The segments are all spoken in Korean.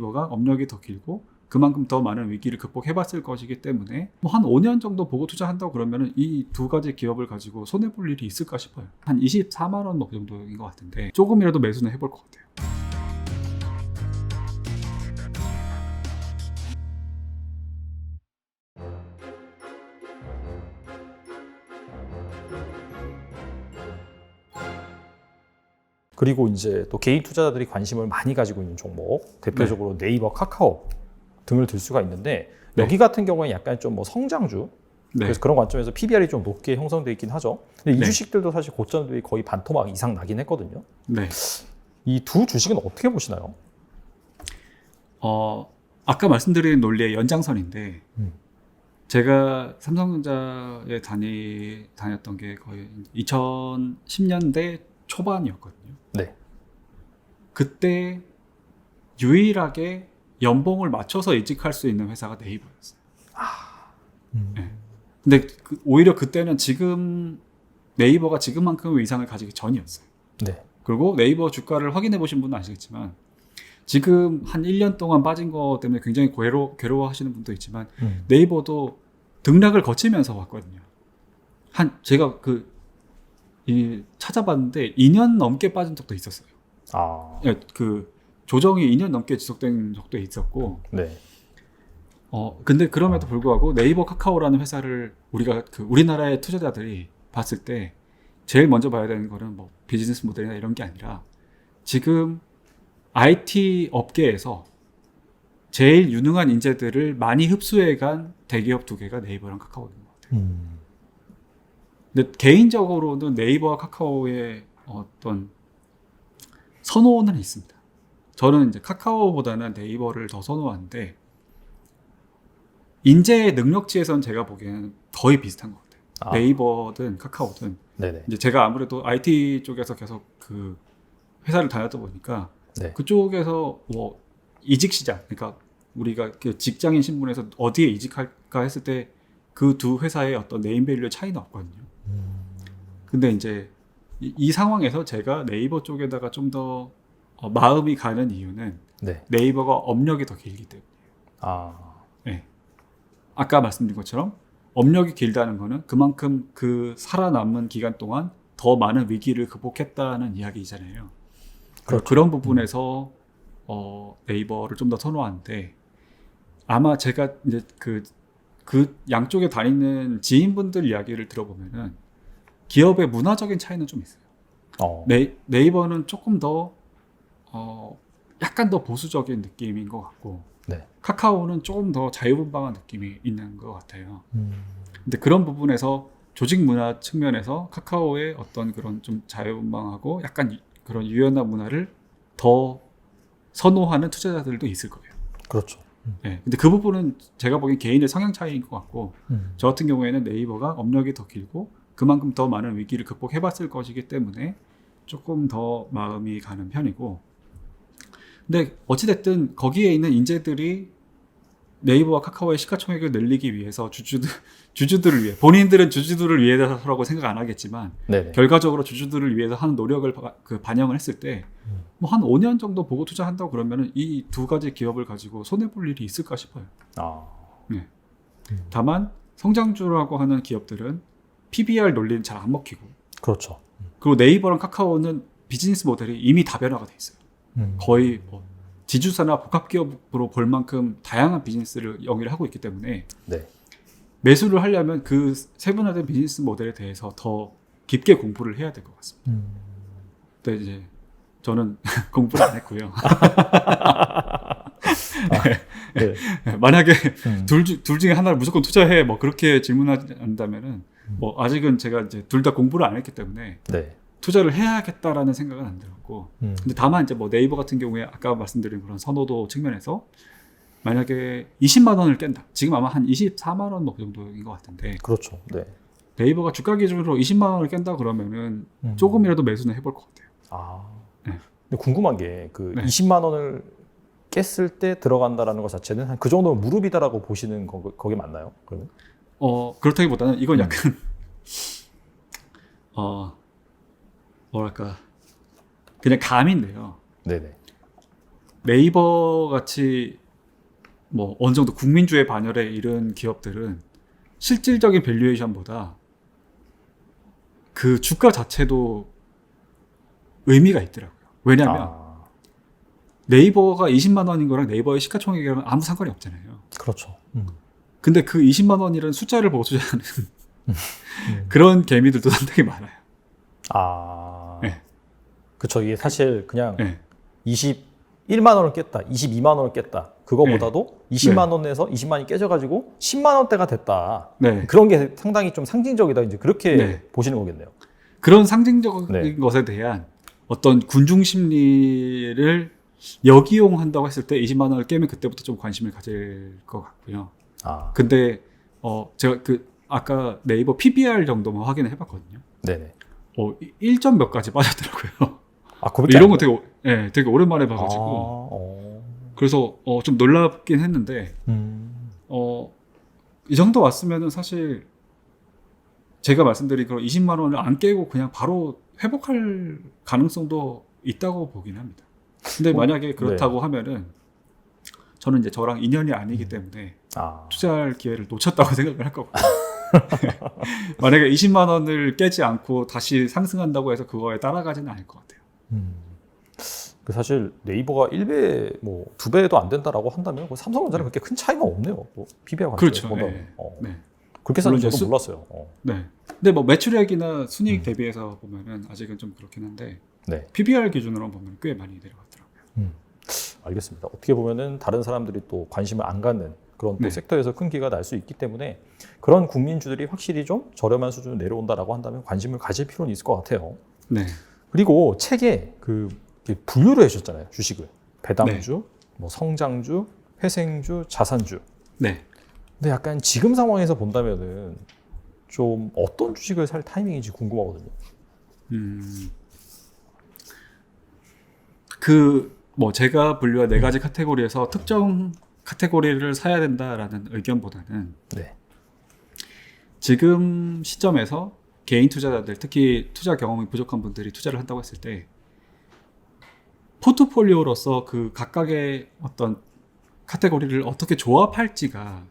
네이버가 업력이 더 길고 그만큼 더 많은 위기를 극복해봤을 것이기 때문에 뭐 한 5년 정도 보고 투자한다고 그러면 이 두 가지 기업을 가지고 손해볼 일이 있을까 싶어요. 한 24만 원 뭐 그 정도인 것 같은데 조금이라도 매수는 해볼 것 같아요. 그리고 이제 또 개인 투자자들이 관심을 많이 가지고 있는 종목, 대표적으로 네이버, 카카오 등을 들 수가 있는데 네. 여기 같은 경우에 약간 좀 뭐 성장주, 네. 그래서 그런 관점에서 PBR이 좀 높게 형성되어 있긴 하죠. 근데 이 네. 주식들도 사실 고점들이 거의 반토막 이상 나긴 했거든요. 네. 이 두 주식은 어떻게 보시나요? 아까 말씀드린 논리의 연장선인데 음. 제가 삼성전자에 다녔던 게 거의 2010년대 초반이었거든요. 네. 그때 유일하게 연봉을 맞춰서 이직할 수 있는 회사가 네이버였어요. 네. 근데 오히려 그때는 지금 네이버가 지금만큼의 위상을 가지기 전이었어요. 네. 그리고 네이버 주가를 확인해 보신 분은 아시겠지만 지금 한 1년 동안 빠진 거 때문에 굉장히 괴로워하시는 분도 있지만 네이버도 등락을 거치면서 왔거든요. 제가 찾아봤는데 2년 넘게 빠진 적도 있었어요. 아. 그 조정이 2년 넘게 지속된 적도 있었고. 네. 근데 그럼에도 불구하고 네이버 카카오라는 회사를 우리나라의 투자자들이 봤을 때 제일 먼저 봐야 되는 거는 뭐 비즈니스 모델이나 이런 게 아니라 지금 IT 업계에서 제일 유능한 인재들을 많이 흡수해간 대기업 두 개가 네이버랑 카카오인 것 같아요. 근데 개인적으로는 네이버와 카카오의 어떤 선호는 있습니다. 저는 이제 카카오보다는 네이버를 더 선호하는데 인재의 능력치에서는 제가 보기에는 거의 비슷한 것 같아요. 네이버든 카카오든. 네네. 이제 제가 아무래도 IT 쪽에서 계속 그 회사를 다녔다 보니까 네. 그쪽에서 뭐 이직 시장, 그러니까 우리가 그 직장인 신분에서 어디에 이직할까 했을 때 그 두 회사의 어떤 네임밸류의 차이는 없거든요. 근데 이제 이 상황에서 제가 네이버 쪽에다가 좀 더 마음이 가는 이유는 네. 네이버가 업력이 더 길기 때문이에요. 네. 아까 말씀드린 것처럼 업력이 길다는 거는 그만큼 그 살아남은 기간 동안 더 많은 위기를 극복했다는 이야기잖아요. 그렇죠. 그런 부분에서 네이버를 좀 더 선호하는데 아마 제가 이제 그 양쪽에 다니는 지인분들 이야기를 들어보면은 기업의 문화적인 차이는 좀 있어요. 네이버는 조금 더 약간 더 보수적인 느낌인 것 같고 네. 카카오는 조금 더 자유분방한 느낌이 있는 것 같아요. 근데 그런 부분에서 조직 문화 측면에서 카카오의 어떤 그런 좀 자유분방하고 약간 그런 유연한 문화를 더 선호하는 투자자들도 있을 거예요. 그렇죠. 네, 근데 그 부분은 제가 보기엔 개인의 성향 차이인 것 같고 저 같은 경우에는 네이버가 업력이 더 길고 그만큼 더 많은 위기를 극복해봤을 것이기 때문에 조금 더 마음이 가는 편이고 근데 어찌됐든 거기에 있는 인재들이 네이버와 카카오의 시가총액을 늘리기 위해서 주주들을 위해 본인들은 주주들을 위해서라고 생각 안 하겠지만 네네. 결과적으로 주주들을 위해서 하는 노력을 반영을 했을 때 뭐 한 5년 정도 보고 투자한다고 그러면 이 두 가지 기업을 가지고 손해볼 일이 있을까 싶어요. 네. 다만 성장주라고 하는 기업들은 PBR 논리는 잘 안 먹히고 그렇죠. 그리고 네이버랑 카카오는 비즈니스 모델이 이미 다변화가 돼 있어요. 거의 뭐 지주사나 복합기업으로 볼 만큼 다양한 비즈니스를 영위를 하고 있기 때문에 네. 매수를 하려면 그 세분화된 비즈니스 모델에 대해서 더 깊게 공부를 해야 될 것 같습니다. 근데 이제 저는 공부를 안 했고요. 네. 만약에 둘 중에 하나를 무조건 투자해 뭐 그렇게 질문한다면은 뭐 아직은 제가 이제 둘 다 공부를 안 했기 때문에 네. 투자를 해야겠다라는 생각은 안 들었고 근데 다만 이제 뭐 네이버 같은 경우에 아까 말씀드린 그런 선호도 측면에서 만약에 20만 원을 깬다. 지금 아마 한 24만 원 뭐 그 정도인 것 같은데. 그렇죠. 네. 네이버가 주가 기준으로 20만 원을 깬다 그러면은 조금이라도 매수는 해볼 것 같아요. 네. 근데 궁금한 게 네. 20만 원을 깼을 때 들어간다라는 것 자체는 한 그 정도면 무릎이다라고 보시는 거기 맞나요? 그러면? 그렇다기보다는 이건 약간 뭐랄까 그냥 감인데요. 네네. 네이버 같이 뭐 어느 정도 국민주의 반열에 이른 기업들은 실질적인 밸류에이션보다 그 주가 자체도 의미가 있더라고요. 왜냐하면 아, 네이버가 20만 원인 거랑 네이버의 시가총액이랑 아무 상관이 없잖아요. 그렇죠. 근데 그 20만 원이라는 숫자를 보고 투자하는 그런 개미들도 상당히 많아요. 아, 네. 그쵸. 이게 사실 그냥 네. 21만 원을 깼다, 22만 원을 깼다. 그거보다도 20만 원에서 20만이 깨져가지고 10만 원대가 됐다. 네. 그런 게 상당히 좀 상징적이다. 이제 그렇게 네. 보시는 거겠네요. 그런 상징적인 네. 것에 대한 어떤 군중 심리를 역이용한다고 했을 때 20만 원을 깨면 그때부터 좀 관심을 가질 것 같고요. 아, 근데 제가 아까 네이버 PBR 정도만 확인을 해봤거든요. 네네. 1점 몇 가지 빠졌더라고요. 아, 그렇게 이런 거 되게 오랜만에 아, 봐가지고 그래서 좀 놀랍긴 했는데 음. 이 정도 왔으면은 사실 제가 말씀드린 그런 20만 원을 안 깨고 그냥 바로 회복할 가능성도 있다고 보긴 합니다. 근데 만약에 그렇다고 하면은 저는 이제 저랑 인연이 아니기 때문에 아, 투자할 기회를 놓쳤다고 생각을 할 거고 만약에 20만 원을 깨지 않고 다시 상승한다고 해서 그거에 따라가지는 않을 것 같아요. 그 사실 네이버가 1배, 뭐 2배도 안 된다라고 한다면 삼성전자는 그렇게 큰 차이가 없네요. 뭐 PBR 그렇죠. 보다. 네. 네. 그렇게 생각해서 물론 저도 몰랐어요. 네. 근데 뭐 매출액이나 순이익 대비해서 보면은 아직은 좀 그렇긴 한데 네. PBR 기준으로 보면 꽤 많이 내려갔더라고요. 알겠습니다. 어떻게 보면은 다른 사람들이 또 관심을 안 갖는 그런 또 네. 섹터에서 큰 기회가 날 수 있기 때문에 그런 국민주들이 확실히 좀 저렴한 수준으로 내려온다라고 한다면 관심을 가질 필요는 있을 것 같아요. 네. 그리고 책에 이렇게 분류를 해주셨잖아요. 주식을. 배당주, 뭐 성장주, 회생주, 자산주. 네. 근데 약간 지금 상황에서 본다면은 좀 어떤 주식을 살 타이밍인지 궁금하거든요. 뭐 제가 분류한 네 가지 카테고리에서 특정 카테고리를 사야 된다라는 의견보다는 네. 지금 시점에서 개인 투자자들, 특히 투자 경험이 부족한 분들이 투자를 한다고 했을 때 포트폴리오로서 그 각각의 어떤 카테고리를 어떻게 조합할지가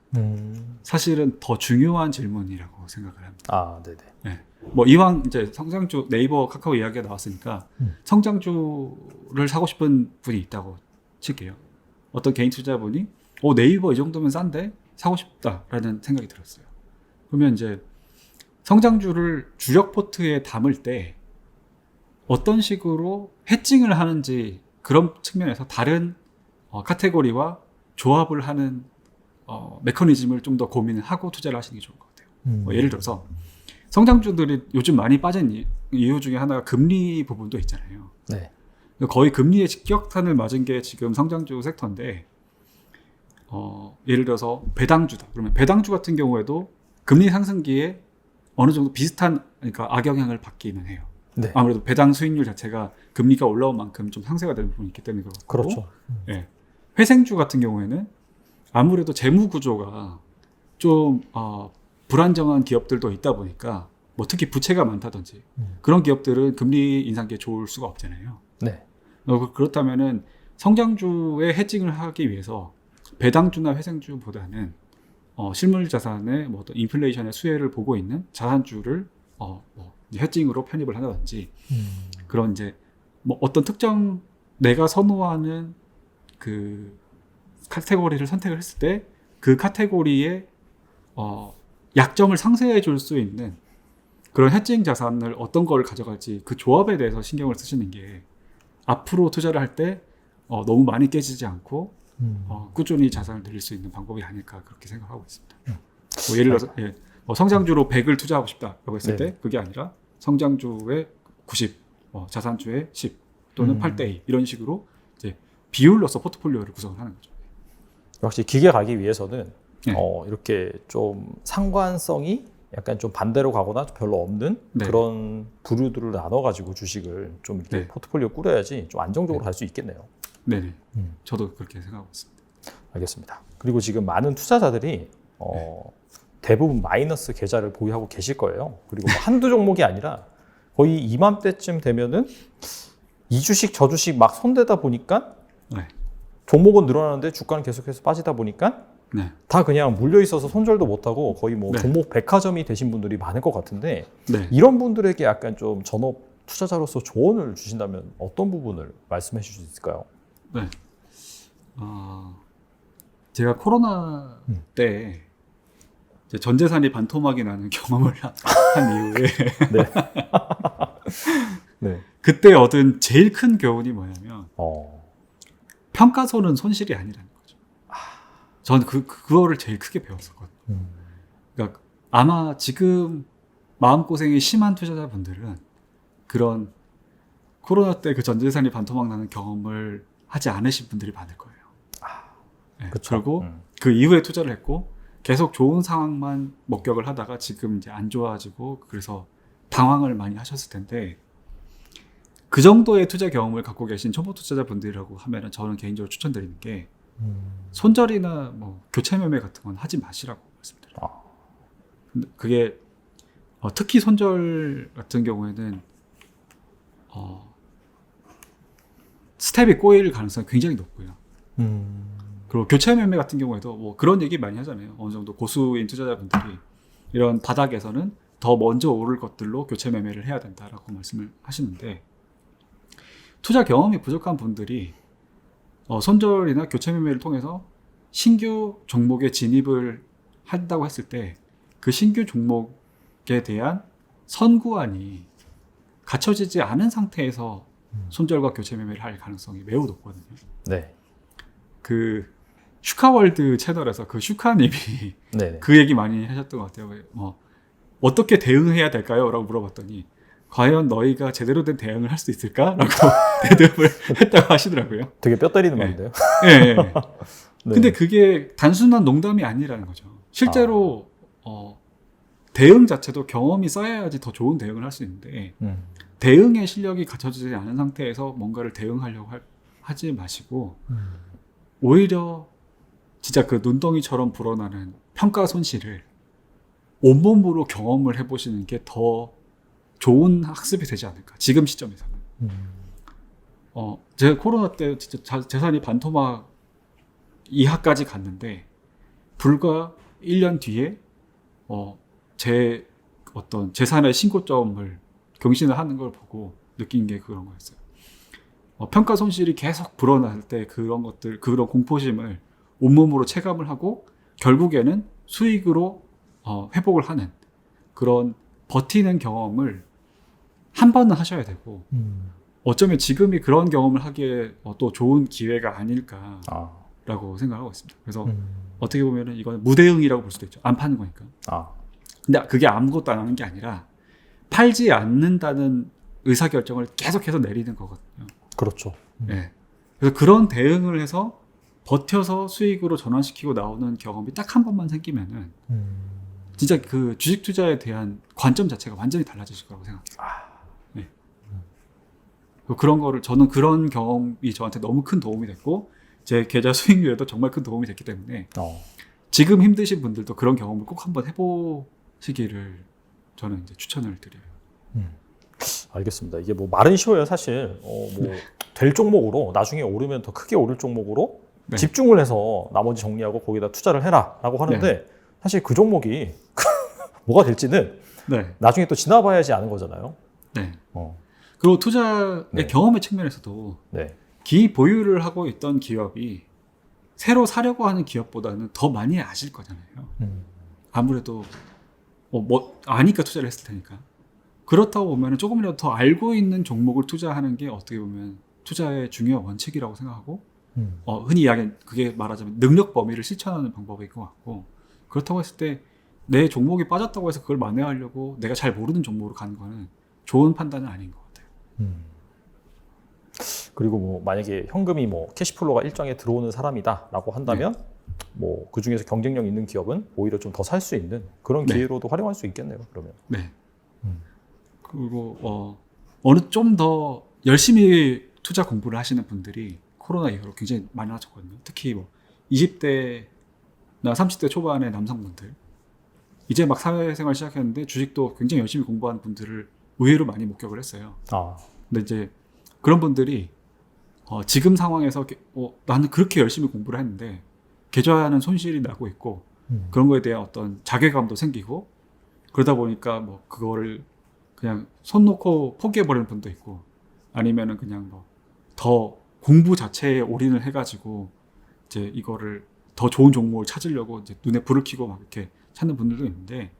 사실은 더 중요한 질문이라고 생각을 합니다. 아, 네네. 네. 뭐 이왕 이제 성장주 네이버 카카오 이야기가 나왔으니까 성장주를 사고 싶은 분이 있다고 칠게요. 어떤 개인 투자분이 네이버 이 정도면 싼데 사고 싶다라는 생각이 들었어요. 그러면 이제 성장주를 주력 포트에 담을 때 어떤 식으로 해칭을 하는지 그런 측면에서 다른 카테고리와 조합을 하는 메커니즘을 좀 더 고민을 하고 투자를 하시는 게 좋을 것 같아요. 예를 들어서 성장주들이 요즘 많이 빠진 이유 중에 하나가 금리 부분도 있잖아요. 네. 거의 금리의 직격탄을 맞은 게 지금 성장주 섹터인데 예를 들어서 배당주다. 그러면 배당주 같은 경우에도 금리 상승기에 어느 정도 비슷한 그러니까 악영향을 받기는 해요. 네. 아무래도 배당 수익률 자체가 금리가 올라온 만큼 좀 상쇄가 되는 부분이 있기 때문에 그렇고 그렇죠. 예. 회생주 같은 경우에는 아무래도 재무 구조가 좀 불안정한 기업들도 있다 보니까 뭐 특히 부채가 많다든지 그런 기업들은 금리 인상기에 좋을 수가 없잖아요. 네. 그렇다면은 성장주의 해칭을 하기 위해서 배당주나 회생주보다는 실물 자산의 뭐 어떤 인플레이션의 수혜를 보고 있는 자산주를 뭐 해칭으로 편입을 한다든지 그런 이제 뭐 어떤 특정 내가 선호하는 그 카테고리를 선택을 했을 때 그 카테고리의 약점을 상쇄해 줄 수 있는 그런 해칭 자산을 어떤 걸 가져갈지 그 조합에 대해서 신경을 쓰시는 게 앞으로 투자를 할 때 너무 많이 깨지지 않고 꾸준히 자산을 늘릴 수 있는 방법이 아닐까 그렇게 생각하고 있습니다. 뭐 예를 들어서 성장주로 100을 투자하고 싶다라고 했을 네. 때 그게 아니라 성장주의 90, 자산주의 10 또는 8대2 이런 식으로 이제 비율로서 포트폴리오를 구성을 하는 거죠. 역시 기계 가기 위해서는 네. 이렇게 좀 상관성이 약간 좀 반대로 가거나 별로 없는 네. 그런 부류들을 나눠가지고 주식을 좀 이렇게 네. 포트폴리오 꾸려야지 좀 안정적으로 갈 수 있겠네요. 네네. 저도 그렇게 생각하고 있습니다. 알겠습니다. 그리고 지금 많은 투자자들이 대부분 마이너스 계좌를 보유하고 계실 거예요. 그리고 뭐 한두 종목이 아니라 거의 이맘때쯤 되면은 이 주식 저 주식 막 손대다 보니까 네. 종목은 늘어나는데 주가는 계속해서 빠지다 보니까 네. 다 그냥 물려 있어서 손절도 못하고 거의 뭐 네. 종목 백화점이 되신 분들이 많을 것 같은데 네. 이런 분들에게 약간 좀 전업 투자자로서 조언을 주신다면 어떤 부분을 말씀해 주실 수 있을까요? 네. 제가 코로나 때 이제 전 재산이 반토막이 나는 경험을 한 이후에 네. 그때 얻은 제일 큰 교훈이 뭐냐면 평가손은 손실이 아니라는 거죠. 저는 그거를 제일 크게 배웠었거든요. 그러니까 아마 지금 마음고생이 심한 투자자분들은 그런 코로나 때 그 전 재산이 반토막 나는 경험을 하지 않으신 분들이 많을 거예요. 네, 그쵸. 그리고 그 이후에 투자를 했고 계속 좋은 상황만 목격을 하다가 지금 이제 안 좋아지고 그래서 당황을 많이 하셨을 텐데 그 정도의 투자 경험을 갖고 계신 초보 투자자분들이라고 하면은 저는 개인적으로 추천드리는 게 손절이나 뭐 교체 매매 같은 건 하지 마시라고 말씀드려요. 근데 그게 특히 손절 같은 경우에는 스텝이 꼬일 가능성이 굉장히 높고요. 그리고 교체 매매 같은 경우에도 뭐 그런 얘기 많이 하잖아요. 어느 정도 고수인 투자자분들이 이런 바닥에서는 더 먼저 오를 것들로 교체 매매를 해야 된다라고 말씀을 하시는데 투자 경험이 부족한 분들이 손절이나 교체 매매를 통해서 신규 종목에 진입을 한다고 했을 때 그 신규 종목에 대한 선구안이 갖춰지지 않은 상태에서 손절과 교체 매매를 할 가능성이 매우 높거든요. 네. 그 슈카월드 채널에서 그 슈카님이 네. 그 얘기 많이 하셨던 것 같아요. 어떻게 대응해야 될까요? 라고 물어봤더니 과연 너희가 제대로 된 대응을 할 수 있을까? 라고 대답을 했다고 하시더라고요. 되게 뼈 때리는 네. 말인데요. 예. 네. 네. 근데 그게 단순한 농담이 아니라는 거죠. 실제로 대응 자체도 경험이 쌓여야지 더 좋은 대응을 할 수 있는데 대응의 실력이 갖춰지지 않은 상태에서 뭔가를 대응하려고 하지 마시고 오히려 진짜 그 눈덩이처럼 불어나는 평가 손실을 온몸으로 경험을 해보시는 게 더 좋은 학습이 되지 않을까 지금 시점에서는. 제가 코로나 때 진짜 재산이 반토막 이하까지 갔는데 불과 1년 뒤에 제 어떤 재산의 신고점을 경신을 하는 걸 보고 느낀 게 그런 거였어요. 평가 손실이 계속 불어날 때 그런 것들, 그런 공포심을 온몸으로 체감을 하고 결국에는 수익으로 회복을 하는 그런 버티는 경험을 한 번은 하셔야 되고 어쩌면 지금이 그런 경험을 하기에 또 좋은 기회가 아닐까라고 생각하고 있습니다. 그래서 어떻게 보면은 이건 무대응이라고 볼 수도 있죠. 안 파는 거니까. 근데 그게 아무것도 안 하는 게 아니라 팔지 않는다는 의사결정을 계속해서 내리는 거거든요. 그렇죠. 네. 그래서 그런 대응을 해서 버텨서 수익으로 전환시키고 나오는 경험이 딱 한 번만 생기면은 진짜 그 주식 투자에 대한 관점 자체가 완전히 달라지실 거라고 생각해요. 네. 그런 거를 저는 그런 경험이 저한테 너무 큰 도움이 됐고 제 계좌 수익률에도 정말 큰 도움이 됐기 때문에 지금 힘드신 분들도 그런 경험을 꼭 한번 해보시기를 저는 이제 추천을 드려요. 알겠습니다. 이게 뭐 말은 쉬워요, 사실. 될 종목으로 나중에 오르면 더 크게 오를 종목으로 네. 집중을 해서 나머지 정리하고 거기다 투자를 해라라고 하는데 네. 사실 그 종목이 뭐가 될지는 네. 나중에 또 지나봐야지 아는 거잖아요. 네. 그리고 투자의 네. 경험의 측면에서도 네. 기보유를 하고 있던 기업이 새로 사려고 하는 기업보다는 더 많이 아실 거잖아요. 아무래도 뭐 아니까 투자를 했을 테니까. 그렇다고 보면 조금이라도 더 알고 있는 종목을 투자하는 게 어떻게 보면 투자의 중요한 원칙이라고 생각하고 흔히 이야기하는 그게 말하자면 능력 범위를 실천하는 방법일 것 같고 그렇다고 했을 때 내 종목이 빠졌다고 해서 그걸 만회하려고 내가 잘 모르는 종목으로 가는 거는 좋은 판단은 아닌 것 같아요. 그리고 뭐 만약에 현금이 뭐 캐시플로가 일정에 들어오는 사람이다라고 한다면 뭐 그 중에서 경쟁력 있는 기업은 오히려 좀 더 살 수 있는 그런 네. 기회로도 활용할 수 있겠네요. 그러면. 네. 그리고 어느 좀 더 열심히 투자 공부를 하시는 분들이 코로나 이후로 굉장히 많아졌거든요. 특히 뭐 20대나 30대 초반의 남성분들 이제 막 사회생활 시작했는데 주식도 굉장히 열심히 공부하는 분들을 의외로 많이 목격을 했어요. 근데 이제 그런 분들이 지금 상황에서 나는 그렇게 열심히 공부를 했는데 계좌하는 손실이 나고 있고 그런 거에 대한 어떤 자괴감도 생기고 그러다 보니까 뭐 그거를 그냥 손 놓고 포기해버리는 분도 있고 아니면은 그냥 뭐 더 공부 자체에 올인을 해가지고 이제 이거를 더 좋은 종목을 찾으려고 이제 눈에 불을 켜고 막 이렇게 찾는 분들도 있는데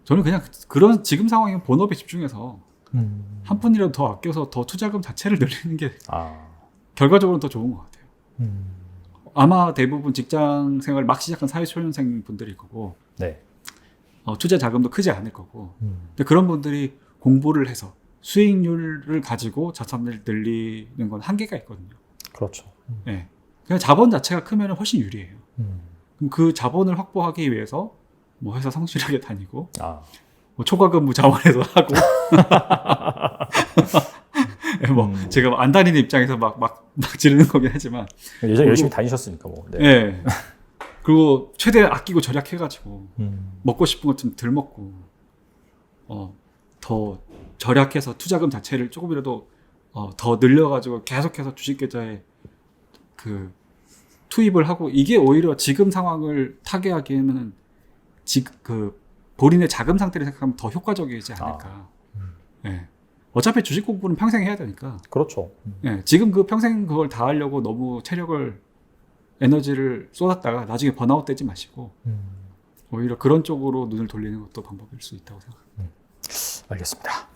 저는 그냥 그런 지금 상황이면 본업에 집중해서 한 푼이라도 더 아껴서 더 투자금 자체를 늘리는 게 결과적으로는 더 좋은 것 같아요. 아마 대부분 직장 생활을 막 시작한 사회초년생 분들일 거고 네. 투자 자금도 크지 않을 거고 근데 그런 분들이 공부를 해서 수익률을 가지고 자산을 늘리는 건 한계가 있거든요. 그렇죠. 네. 그냥 자본 자체가 크면 훨씬 유리해요. 그럼 그 자본을 확보하기 위해서 뭐 회사 성실하게 다니고 뭐 초과근무 자원에서 하고 뭐 제가 안 다니는 입장에서 막 지르는 거긴 하지만 예전에 열심히 다니셨으니까 뭐. 네. 네. 그리고 최대한 아끼고 절약해가지고 먹고 싶은 것 좀 덜 먹고 더 절약해서 투자금 자체를 조금이라도 더 늘려가지고 계속해서 주식 계좌에 그 투입을 하고 이게 오히려 지금 상황을 타개하기에는 본인의 자금 상태를 생각하면 더 효과적이지 않을까. 네. 어차피 주식 공부는 평생 해야 되니까. 그렇죠. 네. 지금 그 평생 그걸 다 하려고 너무 체력을 에너지를 쏟았다가 나중에 번아웃 되지 마시고 오히려 그런 쪽으로 눈을 돌리는 것도 방법일 수 있다고 생각합니다. 알겠습니다.